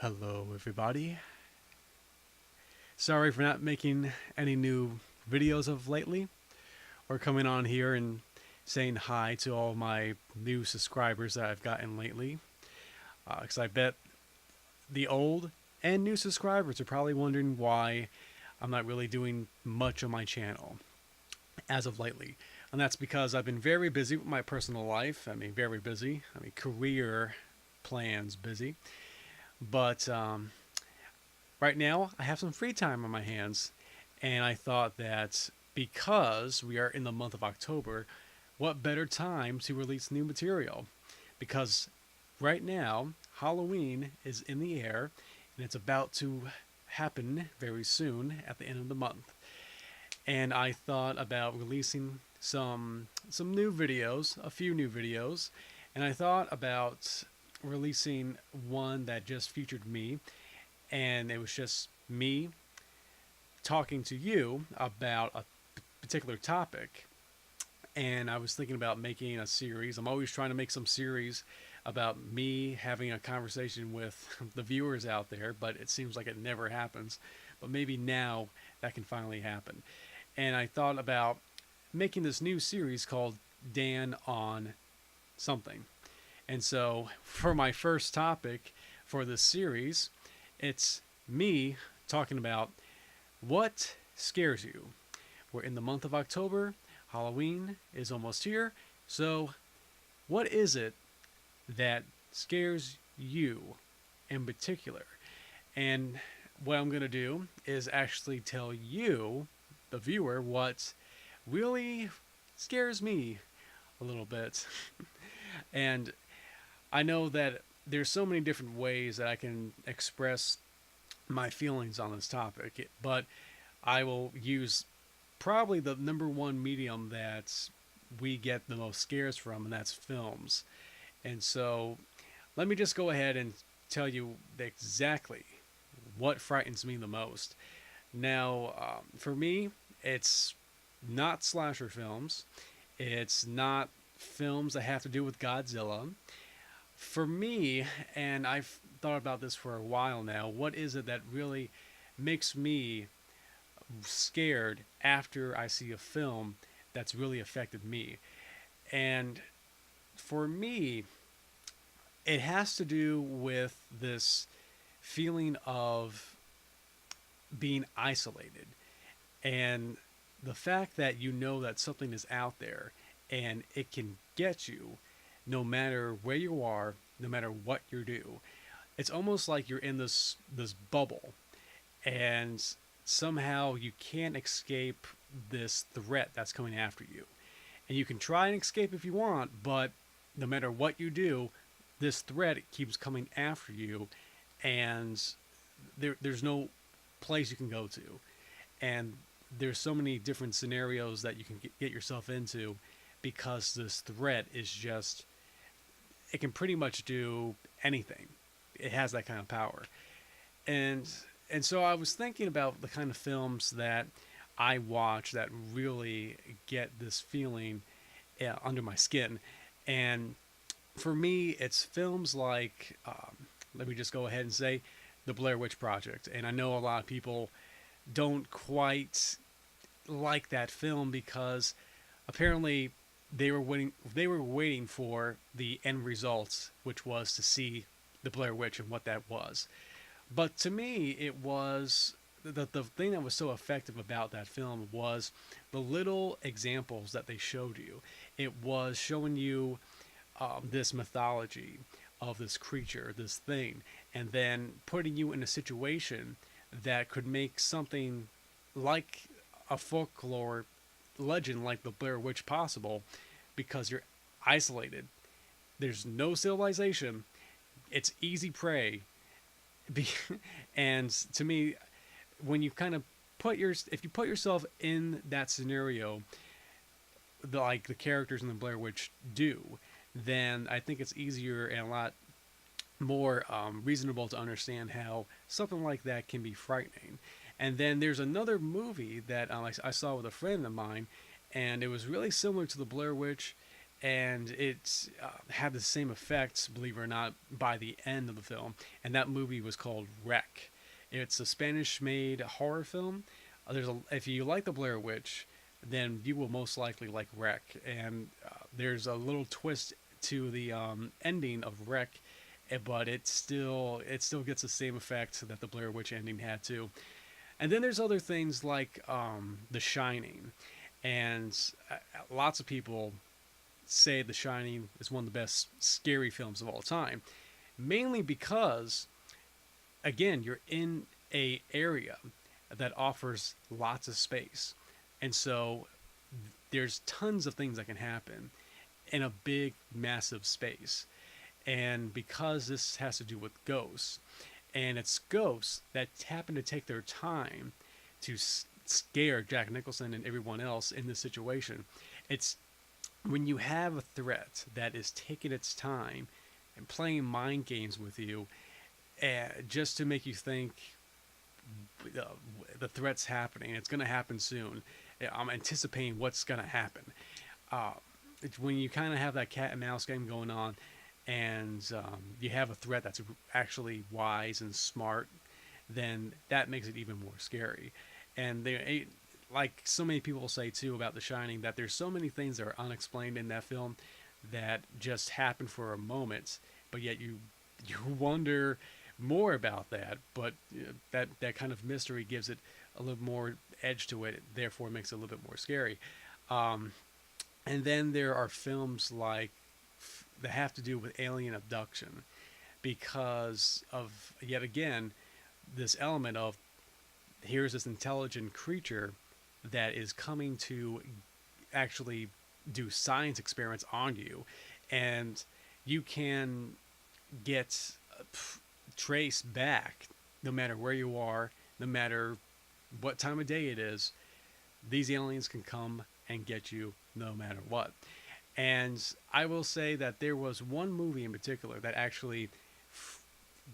Hello, everybody. Sorry for not making any new videos of lately or coming on here and saying hi to all my new subscribers that I've gotten lately. Because I bet the old and new subscribers are probably wondering why I'm not really doing much on my channel as of lately. And that's because I've been very busy with my personal life. I mean, very busy. I mean, career plans busy. But right now, I have some free time on my hands, and I thought that because we are in the month of October, what better time to release new material? Because right now, Halloween is in the air, and it's about to happen very soon at the end of the month. And I thought about releasing some new videos, a few new videos, and I thought about releasing one that just featured me, and it was just me talking to you about a particular topic. And I was thinking about making a series. I'm always trying to make some series about me having a conversation with the viewers out there, but it seems like it never happens. But maybe now that can finally happen. And I thought about making this new series called Dan on Something. And so for my first topic for this series, it's me talking about what scares you. We're in the month of October. Halloween is almost here. So what is it that scares you in particular? And what I'm going to do is actually tell you, the viewer, what really scares me a little bit. And I know that there's so many different ways that I can express my feelings on this topic, but I will use probably the number one medium that we get the most scares from, and that's films. And so let me just go ahead and tell you exactly what frightens me the most. Now, for me, it's not slasher films. It's not films that have to do with Godzilla. For me, and I've thought about this for a while now, what is it that really makes me scared after I see a film that's really affected me? And for me, it has to do with this feeling of being isolated and the fact that you know that something is out there and it can get you no matter where you are, no matter what you do. It's almost like you're in this bubble, and somehow you can't escape this threat that's coming after you. And you can try and escape if you want, but no matter what you do, this threat keeps coming after you, and there's no place you can go to. And there's so many different scenarios that you can get yourself into because this threat is just, it can pretty much do anything. It has that kind of power. And and so I was thinking about the kind of films that I watch that really get this feeling under my skin. And for me, it's films like, let me just go ahead and say, The Blair Witch Project. And I know a lot of people don't quite like that film because apparently they were waiting for the end results, which was to see the Blair Witch and what that was. But to me, it was the thing that was so effective about that film was the little examples that they showed you. It was showing you this mythology of this creature, this thing, and then putting you in a situation that could make something like a folklore legend like the Blair Witch possible, because you're isolated. There's no civilization. It's easy prey. Be, and to me, when you kind of if you put yourself in that scenario, like the characters in the Blair Witch do, then I think it's easier and a lot more reasonable to understand how something like that can be frightening. And then there's another movie that I saw with a friend of mine, and it was really similar to the Blair Witch, and it had the same effects, believe it or not, by the end of the film. And that movie was called Wreck. It's a Spanish-made horror film. If you like the Blair Witch, then you will most likely like Wreck. And there's a little twist to the ending of Wreck, but it still gets the same effect that the Blair Witch ending had too. And then there's other things like The Shining, and lots of people say The Shining is one of the best scary films of all time, mainly because, again, you're in a area that offers lots of space, and so there's tons of things that can happen in a big, massive space. And because this has to do with ghosts, and it's ghosts that happen to take their time to scare Jack Nicholson and everyone else in this situation, it's when you have a threat that is taking its time and playing mind games with you, just to make you think uh, the threat's happening, it's going to happen soon. I'm anticipating what's going to happen. Uh, it's when you kind of have that cat and mouse game going on, and you have a threat that's actually wise and smart, then that makes it even more scary. And like so many people say too about The Shining, that there's so many things that are unexplained in that film that just happen for a moment, but yet you wonder more about that. But that kind of mystery gives it a little more edge to it, therefore makes it a little bit more scary. Um, and then there are films like that have to do with alien abduction, because of, yet again, this element of, here's this intelligent creature that is coming to actually do science experiments on you, and you can get traced back no matter where you are, no matter what time of day it is. These aliens can come and get you no matter what. And I will say that there was one movie in particular that actually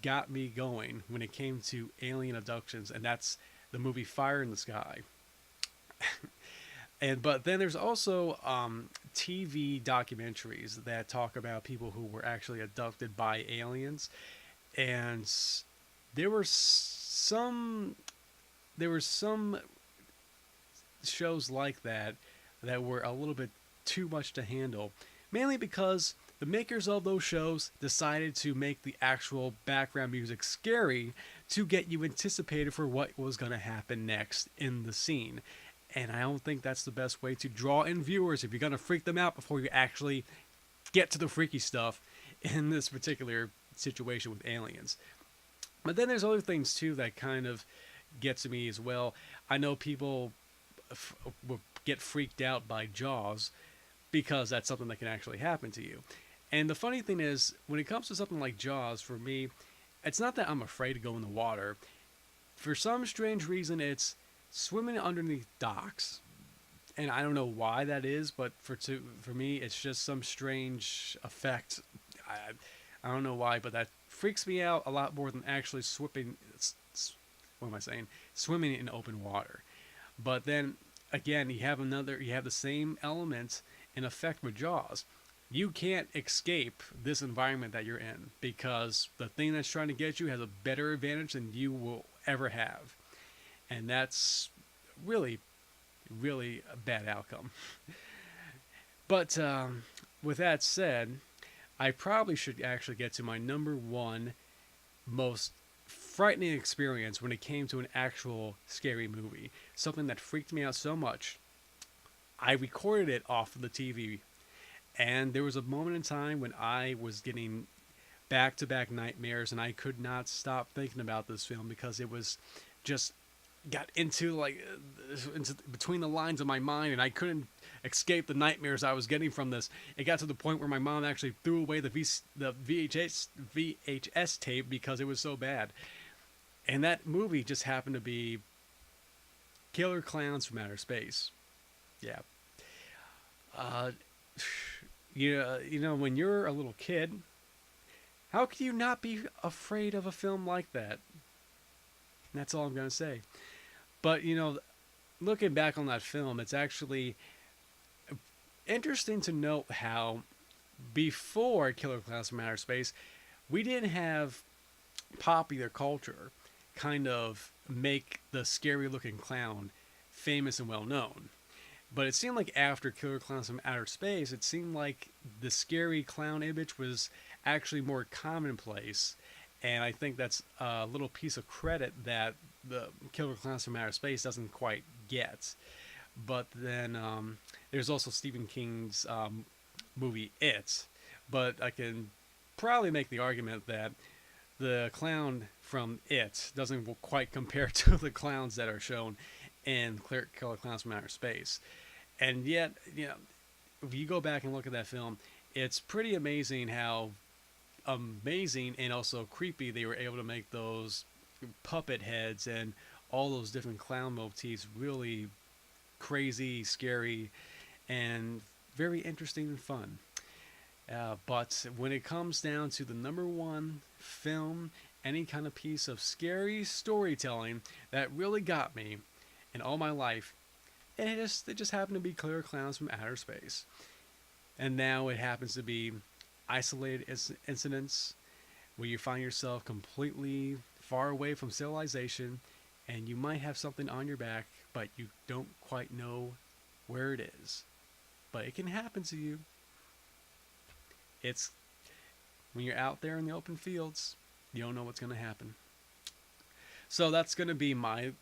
got me going when it came to alien abductions, and that's the movie Fire in the Sky. And but then there's also TV documentaries that talk about people who were actually abducted by aliens, and there were some there were some shows like that that were a little bit too much to handle, mainly because the makers of those shows decided to make the actual background music scary to get you anticipated for what was going to happen next in the scene. And I don't think that's the best way to draw in viewers if you're going to freak them out before you actually get to the freaky stuff in this particular situation with aliens. But then there's other things too that kind of get to me as well. I know people will get freaked out by Jaws because that's something that can actually happen to you. And the funny thing is, when it comes to something like Jaws, for me, it's not that I'm afraid to go in the water. For some strange reason, it's swimming underneath docks. And I don't know why that is, but for me, it's just some strange effect. I don't know why, but that freaks me out a lot more than actually swimming. What am I saying? Swimming in open water. But then again, you have the same element in effect with Jaws. You can't escape this environment that you're in because the thing that's trying to get you has a better advantage than you will ever have. And that's really, really a bad outcome. But with that said, I probably should actually get to my number one most frightening experience when it came to an actual scary movie. Something that freaked me out so much, I recorded it off of the TV. And there was a moment in time when I was getting back-to-back nightmares, and I could not stop thinking about this film because it was just got into between the lines of my mind, and I couldn't escape the nightmares I was getting from this. It got to the point where my mom actually threw away the VHS tape because it was so bad. And that movie just happened to be Killer Clowns from Outer Space. Yeah. Uh, when you're a little kid, how can you not be afraid of a film like that? And that's all I'm going to say. But, looking back on that film, it's actually interesting to note how before Killer Clowns from Outer Space, we didn't have popular culture kind of make the scary looking clown famous and well known. But it seemed like after Killer Clowns from Outer Space, it seemed like the scary clown image was actually more commonplace. And I think that's a little piece of credit that the Killer Clowns from Outer Space doesn't quite get. But then there's also Stephen King's movie It. But I can probably make the argument that the clown from It doesn't quite compare to the clowns that are shown in Killer Clowns from Outer Space. And yet, if you go back and look at that film, it's pretty amazing how amazing and also creepy they were able to make those puppet heads and all those different clown motifs really crazy, scary, and very interesting and fun. But when it comes down to the number one film, any kind of piece of scary storytelling that really got me in all my life, it just happened to be Killer Clowns from Outer Space. And now it happens to be isolated incidents where you find yourself completely far away from civilization and you might have something on your back, but you don't quite know where it is. But it can happen to you. It's when you're out there in the open fields, you don't know what's going to happen. So that's going to be my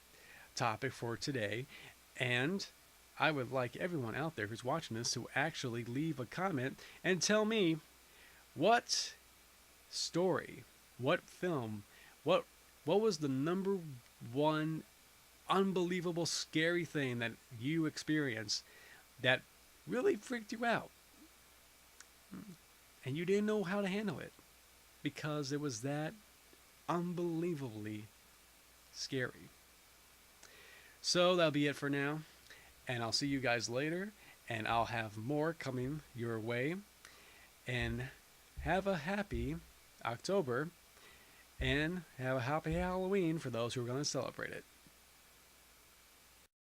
topic for today. And I would like everyone out there who's watching this to actually leave a comment and tell me what story, what film, what was the number one unbelievable scary thing that you experienced that really freaked you out and you didn't know how to handle it because it was that unbelievably scary. So that'll be it for now, and I'll see you guys later, and I'll have more coming your way. And have a happy October, and have a happy Halloween for those who are going to celebrate it.